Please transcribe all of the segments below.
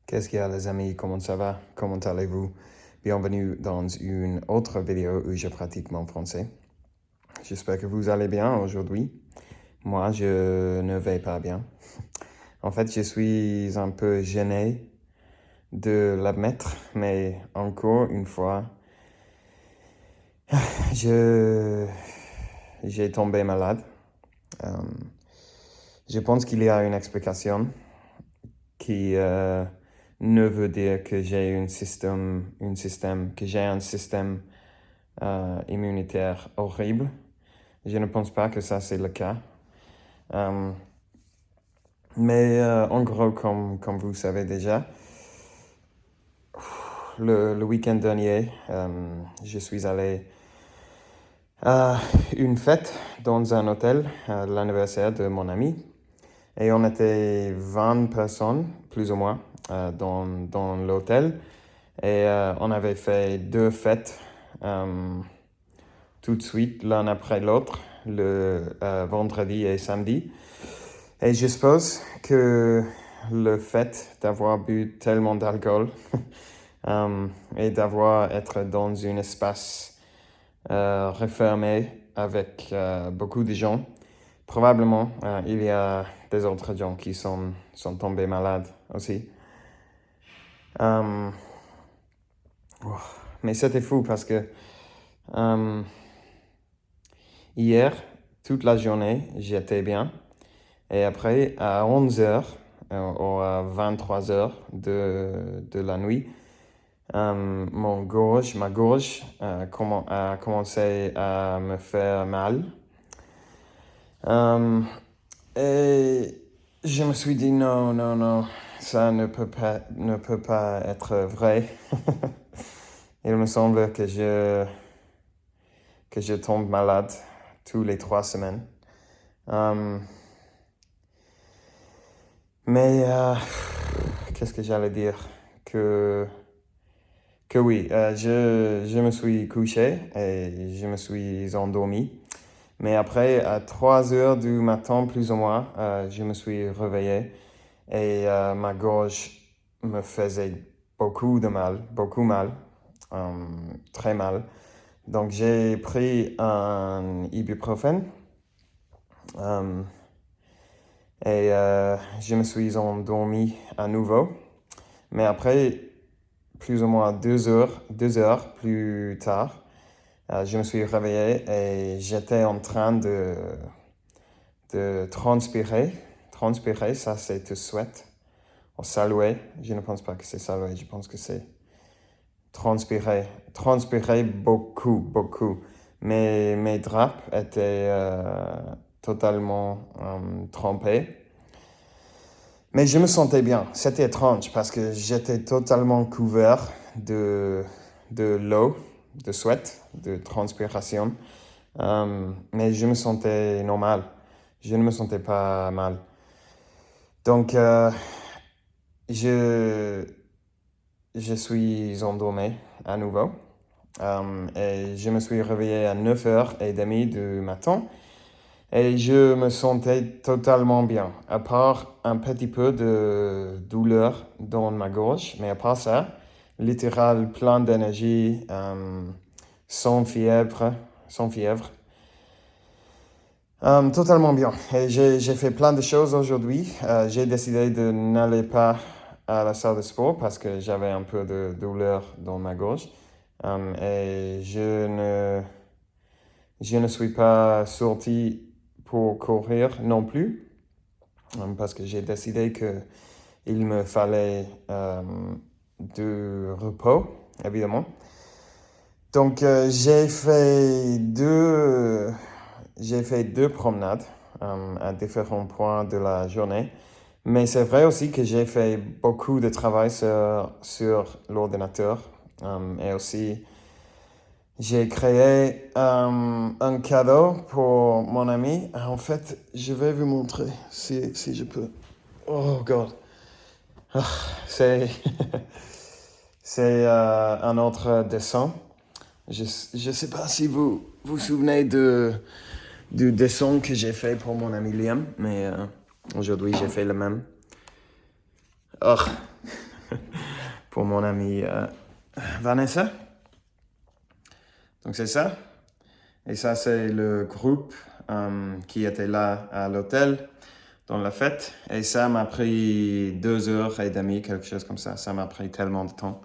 Qu'est-ce qu'il y a les amis, comment ça va? Comment allez-vous? Bienvenue dans une autre vidéo où je pratique mon français. J'espère que vous allez bien aujourd'hui. Moi, je ne vais pas bien. En fait, je suis un peu gêné de l'admettre, mais encore une fois, j'ai tombé malade. Je pense qu'il y a une explication qui ne veut dire que j'ai un système immunitaire horrible. Je ne pense pas que ça c'est le cas. Mais en gros, comme vous savez déjà, le week-end dernier, je suis allé à une fête dans un hôtel, l'anniversaire de mon ami. Et on était 20 personnes, plus ou moins, dans l'hôtel. Et on avait fait 2 fêtes tout de suite, l'un après l'autre, le vendredi et samedi. Et je suppose que le fait d'avoir bu tellement d'alcool et d'avoir été dans un espace refermé avec beaucoup de gens, probablement il y a des autres gens qui sont tombés malades aussi. Mais c'était fou parce que hier, toute la journée, j'étais bien. Et après, à 11h ou à 23h de la nuit, ma gorge a commencé à me faire mal. Et je me suis dit non, ça ne peut pas être vrai. Il me semble que je tombe malade tous les 3 semaines. Mais qu'est-ce que j'allais dire? Que oui, je me suis couché et je me suis endormi. Mais après, à 3 heures du matin, plus ou moins, je me suis réveillé et ma gorge me faisait beaucoup mal, très mal. Donc j'ai pris un ibuprofène et je me suis endormi à nouveau. Mais après, plus ou moins 2 heures plus tard, je me suis réveillé et j'étais en train de transpirer. Transpirer, ça c'est te souhaite. Ou saluer, je ne pense pas que c'est saluer, je pense que c'est transpirer. Transpirer beaucoup. Mes draps étaient totalement trempés. Mais je me sentais bien. C'était étrange parce que j'étais totalement couvert de l'eau, de sweat, de transpiration. Mais je me sentais normal. Je ne me sentais pas mal. Donc, je suis endormi à nouveau. Et je me suis réveillé à 9h30 du matin. Et je me sentais totalement bien, à part un petit peu de douleur dans ma gorge, mais à part ça, littéral plein d'énergie, sans fièvre. Totalement bien. Et j'ai fait plein de choses aujourd'hui. J'ai décidé de n'aller pas à la salle de sport parce que j'avais un peu de douleur dans ma gorge. Et je ne suis pas sorti pour courir non plus, parce que j'ai décidé qu'il me fallait du repos, évidemment. Donc, j'ai fait deux promenades à différents points de la journée. Mais c'est vrai aussi que j'ai fait beaucoup de travail sur l'ordinateur. Et aussi, j'ai créé un cadeau pour mon ami. En fait, je vais vous montrer si je peux. Oh God. C'est c'est un autre dessin. Je ne sais pas si vous vous souvenez du dessin que j'ai fait pour mon ami Liam, mais aujourd'hui j'ai fait le même. Oh. pour mon amie Vanessa. Donc c'est ça. Et ça, c'est le groupe qui était là à l'hôtel dans la fête. Et ça m'a pris 2h30, quelque chose comme ça. Ça m'a pris tellement de temps.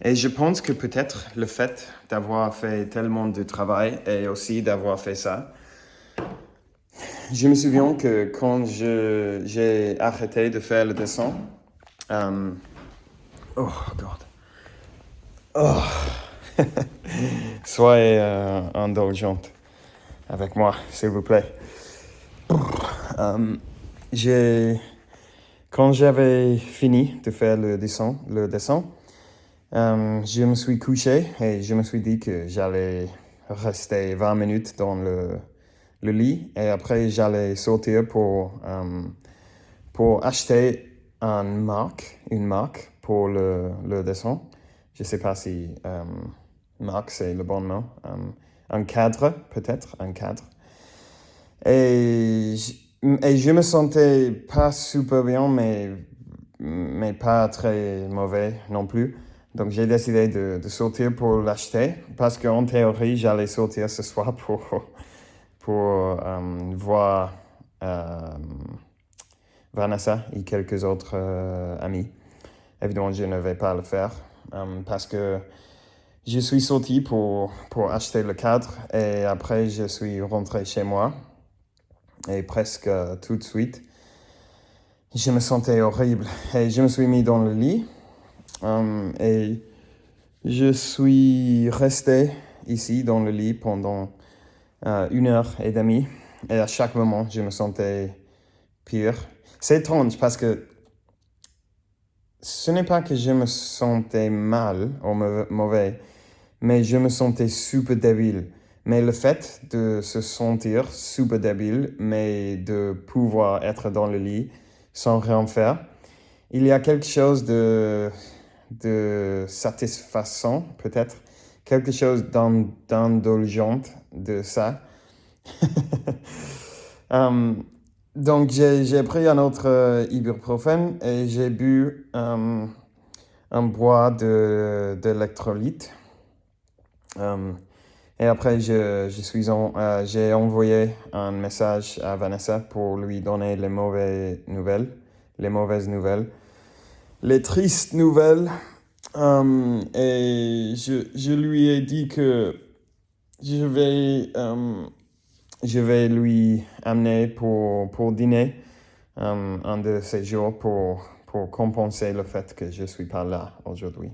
Et je pense que peut-être le fait d'avoir fait tellement de travail et aussi d'avoir fait ça, je me souviens que quand j'ai arrêté de faire le dessin, oh God, oh, soyez indulgente avec moi, s'il vous plaît. Quand j'avais fini de faire le dessin, je me suis couché et je me suis dit que j'allais rester 20 minutes dans le lit et après j'allais sortir pour acheter une marque pour le dessin. Je ne sais pas si marque c'est le bon mot. Un cadre, peut-être, un cadre. Et je me sentais pas super bien, mais pas très mauvais non plus. Donc j'ai décidé de sortir pour l'acheter parce qu'en théorie, j'allais sortir ce soir pour voir Vanessa et quelques autres amis. Évidemment, je ne vais pas le faire parce que je suis sorti pour acheter le cadre et après je suis rentré chez moi. Et presque tout de suite, je me sentais horrible. Et je me suis mis dans le lit et je suis resté ici dans le lit pendant 1h30. Et à chaque moment, je me sentais pire. C'est étrange parce que ce n'est pas que je me sentais mal ou mauvais, mais je me sentais super débile. Mais le fait de se sentir super débile, mais de pouvoir être dans le lit sans rien faire, il y a quelque chose de satisfaisant, peut-être, quelque chose d'indulgent de ça. Donc, j'ai pris un autre ibuprofène et j'ai bu un bois d'électrolyte. Et après, j'ai envoyé un message à Vanessa pour lui donner les mauvaises nouvelles, les tristes nouvelles. Et je lui ai dit que je vais lui amener pour dîner un de ces jours pour compenser le fait que je ne suis pas là aujourd'hui.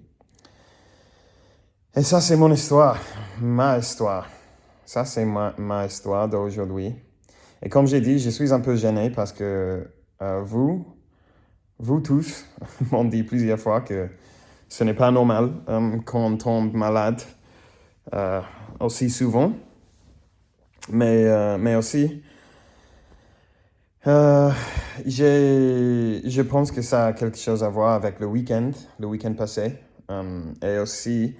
Et ça, c'est mon histoire, ma histoire. Ça, c'est ma histoire d'aujourd'hui. Et comme j'ai dit, je suis un peu gêné parce que vous tous, m'ont dit plusieurs fois que ce n'est pas normal qu'on tombe malade aussi souvent. Mais aussi, je pense que ça a quelque chose à voir avec le week-end passé. Et aussi,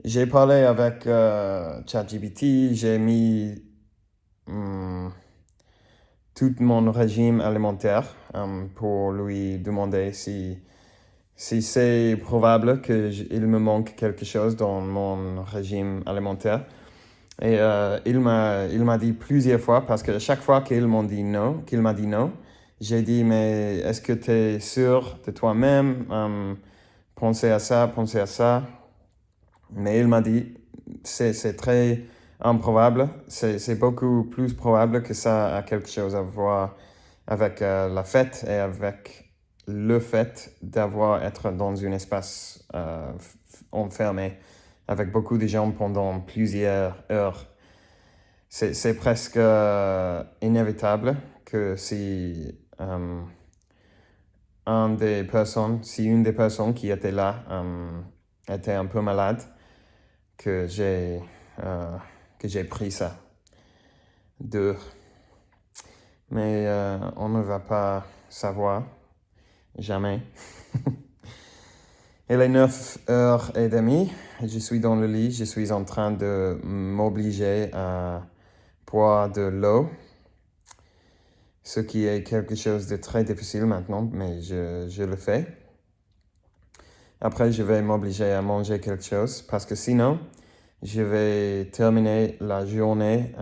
j'ai parlé avec ChatGPT, j'ai mis tout mon régime alimentaire pour lui demander si c'est probable qu'il me manque quelque chose dans mon régime alimentaire. Et il m'a dit plusieurs fois, parce que chaque fois qu'il m'a dit non, j'ai dit, mais est-ce que tu es sûr de toi-même? Pensez à ça. Mais il m'a dit, c'est très improbable, c'est beaucoup plus probable que ça a quelque chose à voir avec la fête et avec le fait être dans un espace enfermé avec beaucoup de gens pendant plusieurs heures. C'est presque inévitable que si une des personnes qui était là était un peu malade, que j'ai pris ça dur. Mais on ne va pas savoir, jamais. Il est 9h30, je suis dans le lit, je suis en train de m'obliger à boire de l'eau, ce qui est quelque chose de très difficile maintenant, mais je le fais. Après, je vais m'obliger à manger quelque chose parce que sinon, je vais terminer la journée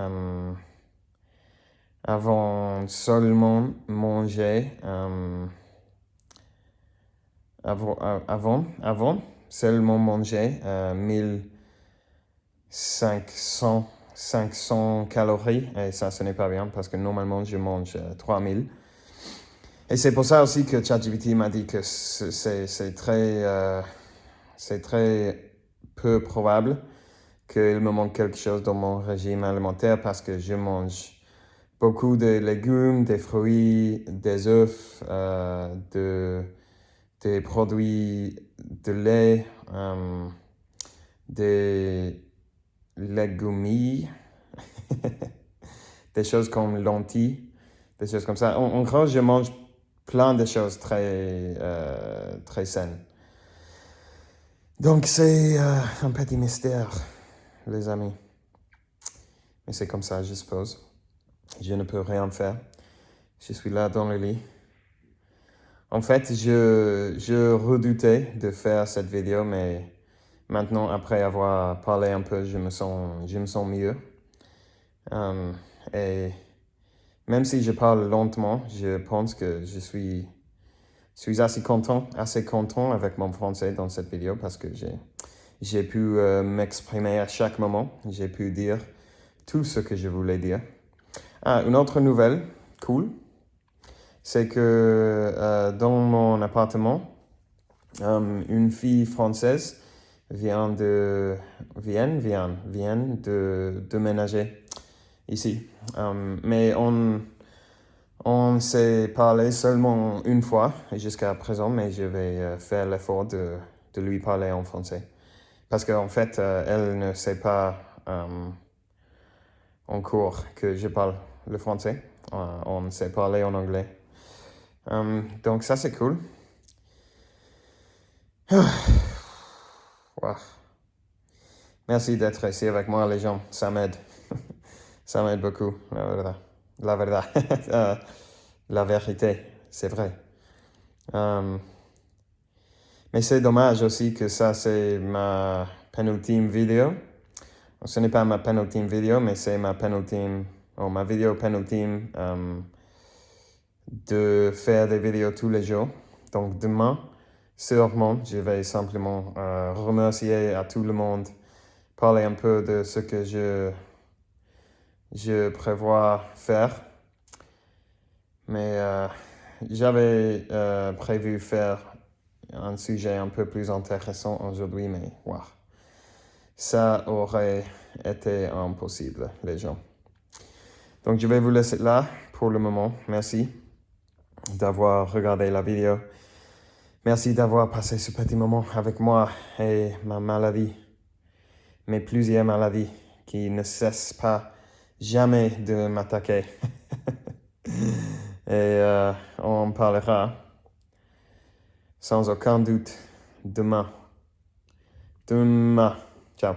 avant seulement manger avant seulement manger 1500 calories et ça ce n'est pas bien parce que normalement je mange 3000 et c'est pour ça aussi que ChatGPT m'a dit que c'est très peu probable qu'il me manque quelque chose dans mon régime alimentaire parce que je mange beaucoup de légumes, des fruits, des œufs, des produits de lait, des légumes, des choses comme lentilles, des choses comme ça. En gros, je mange plein de choses très saines. Donc c'est un petit mystère, les amis. Mais c'est comme ça, je suppose. Je ne peux rien faire. Je suis là dans le lit. En fait, je redoutais de faire cette vidéo, mais maintenant, après avoir parlé un peu, je me sens mieux. Et même si je parle lentement, je pense que je suis assez content avec mon français dans cette vidéo parce que j'ai pu m'exprimer à chaque moment. J'ai pu dire tout ce que je voulais dire. Une autre nouvelle, cool, c'est que dans mon appartement, une fille française vient de déménager ici. Mais on s'est parlé seulement une fois jusqu'à présent, mais je vais faire l'effort de lui parler en français. Parce qu'en fait, elle ne sait pas en cours que je parle le français. On sait parler en anglais. Donc ça, c'est cool. Wow. Merci d'être ici avec moi, les gens. Ça m'aide. Ça m'aide beaucoup, la verdad. La verdad. La vérité, c'est vrai. Mais c'est dommage aussi que ça, c'est ma penultime vidéo. Ce n'est pas ma penultime vidéo, mais c'est ma vidéo penultime de faire des vidéos tous les jours. Donc demain, sûrement, je vais simplement remercier à tout le monde, parler un peu de ce que je prévois faire. Mais j'avais prévu faire un sujet un peu plus intéressant aujourd'hui, mais wow, ça aurait été impossible, les gens. Donc je vais vous laisser là pour le moment. Merci d'avoir regardé la vidéo. Merci d'avoir passé ce petit moment avec moi et ma maladie, mes plusieurs maladies qui ne cessent pas jamais de m'attaquer. Et on parlera sans aucun doute demain. Ciao.